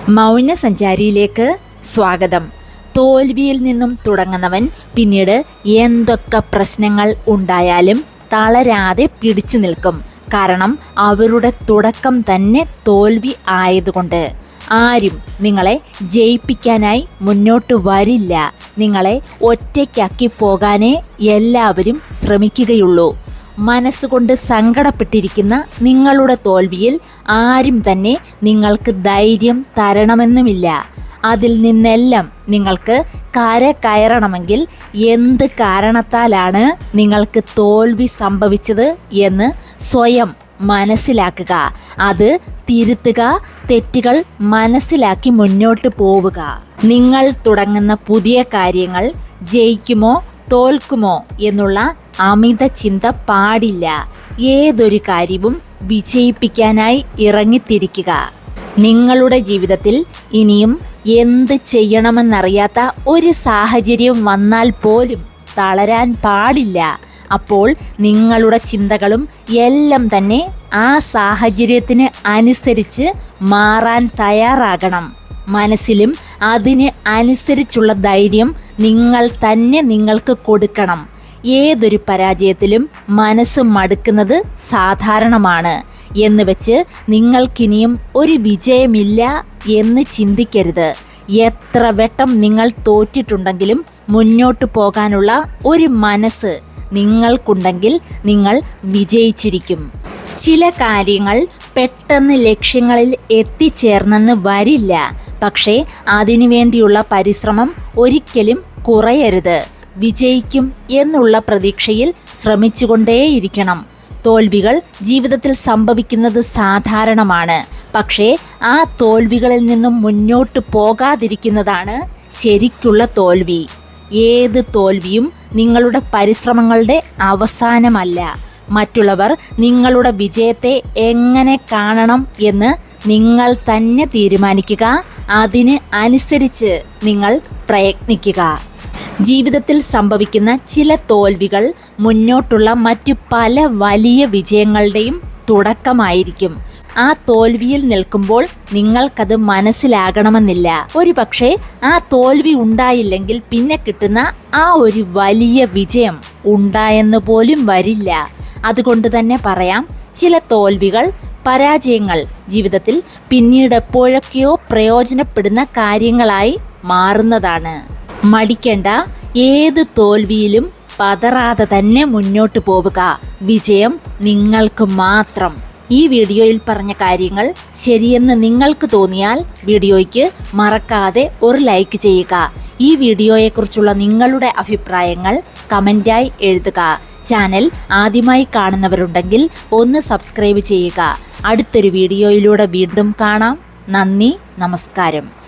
മൗനസഞ്ചാരിയിലേക്ക് സ്വാഗതം. തോൽവിയിൽ നിന്നും തുടങ്ങുന്നവൻ പിന്നീട് എന്തൊക്കെ പ്രശ്നങ്ങൾ ഉണ്ടായാലും തളരാതെ പിടിച്ചു നിൽക്കും. കാരണം അവരുടെ തുടക്കം തന്നെ തോൽവി ആയതുകൊണ്ട്. ആരും നിങ്ങളെ ജയിപ്പിക്കാനായി മുന്നോട്ട് വരില്ല. നിങ്ങളെ ഒറ്റയ്ക്കാക്കി പോകാനേ എല്ലാവരും ശ്രമിക്കുകയുള്ളൂ. മനസ്സുകൊണ്ട് സങ്കടപ്പെട്ടിരിക്കുന്ന നിങ്ങളുടെ തോൽവിയിൽ ആരും തന്നെ നിങ്ങൾക്ക് ധൈര്യം തരണമെന്നുമില്ല. അതിൽ നിന്നെല്ലാം നിങ്ങൾക്ക് കയറണമെങ്കിൽ എന്ത് കാരണത്താലാണ് നിങ്ങൾക്ക് തോൽവി സംഭവിച്ചത് എന്ന് സ്വയം മനസ്സിലാക്കുക. അത് തിരുത്തുക, തെറ്റുകൾ മനസ്സിലാക്കി മുന്നോട്ട് പോവുക. നിങ്ങൾ തുടങ്ങുന്ന പുതിയ കാര്യങ്ങൾ ജയിക്കുമോ തോൽക്കുമോ എന്നുള്ള അമിത ചിന്ത പാടില്ല. ഏതൊരു കാര്യവും വിജയിപ്പിക്കാനായി ഇറങ്ങിത്തിരിക്കുക. നിങ്ങളുടെ ജീവിതത്തിൽ ഇനിയും എന്ത് ചെയ്യണമെന്നറിയാത്ത ഒരു സാഹചര്യം വന്നാൽ പോലും തളരാൻ പാടില്ല. അപ്പോൾ നിങ്ങളുടെ ചിന്തകളും എല്ലാം തന്നെ ആ സാഹചര്യത്തിന് അനുസരിച്ച് മാറാൻ തയ്യാറാകണം. മനസ്സിലും അതിന് അനുസരിച്ചുള്ള ധൈര്യം നിങ്ങൾ തന്നെ നിങ്ങൾക്ക് കൊടുക്കണം. ഏതൊരു പരാജയത്തിലും മനസ്സ് മടുക്കുന്നത് സാധാരണമാണ് എന്ന് വെച്ച് നിങ്ങൾക്കിനിയും ഒരു വിജയമില്ല എന്ന് ചിന്തിക്കരുത്. എത്ര വട്ടം നിങ്ങൾ തോറ്റിട്ടുണ്ടെങ്കിലും മുന്നോട്ട് പോകാനുള്ള ഒരു മനസ്സ് നിങ്ങൾക്കുണ്ടെങ്കിൽ നിങ്ങൾ വിജയിച്ചിരിക്കും. ചില കാര്യങ്ങൾ പെട്ടെന്ന് ലക്ഷ്യങ്ങളിൽ എത്തിച്ചേർന്നെന്ന് വരില്ല. പക്ഷേ അതിനു വേണ്ടിയുള്ള പരിശ്രമം ഒരിക്കലും കുറയരുത്. വിജയിക്കും എന്നുള്ള പ്രതീക്ഷയിൽ ശ്രമിച്ചുകൊണ്ടേയിരിക്കണം. തോൽവികൾ ജീവിതത്തിൽ സംഭവിക്കുന്നത് സാധാരണമാണ്. പക്ഷേ ആ തോൽവികളിൽ നിന്നും മുന്നോട്ട് പോകാതിരിക്കുന്നതാണ് ശരിക്കുള്ള തോൽവി. ഏത് തോൽവിയും നിങ്ങളുടെ പരിശ്രമങ്ങളുടെ അവസാനമല്ല. മറ്റുള്ളവർ നിങ്ങളുടെ വിജയത്തെ എങ്ങനെ കാണണം എന്ന് നിങ്ങൾ തന്നെ തീരുമാനിക്കുക. അതിന് അനുസരിച്ച് നിങ്ങൾ പ്രയത്നിക്കുക. ജീവിതത്തിൽ സംഭവിക്കുന്ന ചില തോൽവികൾ മുന്നോട്ടുള്ള മറ്റു പല വലിയ വിജയങ്ങളുടെയും തുടക്കമായിരിക്കും. ആ തോൽവിയിൽ നിൽക്കുമ്പോൾ നിങ്ങൾക്കത് മനസ്സിലാകണമെന്നില്ല. ഒരുപക്ഷെ ആ തോൽവി ഉണ്ടായില്ലെങ്കിൽ പിന്നെ കിട്ടുന്ന ആ ഒരു വലിയ വിജയം ഉണ്ടായെന്ന് പോലും വരില്ല. അതുകൊണ്ട് തന്നെ പറയാം, ചില തോൽവികൾ, പരാജയങ്ങൾ ജീവിതത്തിൽ പിന്നീട് എപ്പോഴൊക്കെയോ പ്രയോജനപ്പെടുന്ന കാര്യങ്ങളായി മാറുന്നതാണ്. മടിക്കേണ്ട. ഏത് തോൽവിയിലും പതറാതെ തന്നെ മുന്നോട്ട് പോവുക. വിജയം നിങ്ങൾക്ക് മാത്രം. ഈ വീഡിയോയിൽ പറഞ്ഞ കാര്യങ്ങൾ ശരിയെന്ന് നിങ്ങൾക്ക് തോന്നിയാൽ വീഡിയോയ്ക്ക് മറക്കാതെ ഒരു ലൈക്ക് ചെയ്യുക. ഈ വീഡിയോയെക്കുറിച്ചുള്ള നിങ്ങളുടെ അഭിപ്രായങ്ങൾ കമൻ്റായി എഴുതുക. ചാനൽ ആദ്യമായി കാണുന്നവരുണ്ടെങ്കിൽ ഒന്ന് സബ്സ്ക്രൈബ് ചെയ്യുക. അടുത്തൊരു വീഡിയോയിലൂടെ വീണ്ടും കാണാം. നന്ദി, നമസ്കാരം.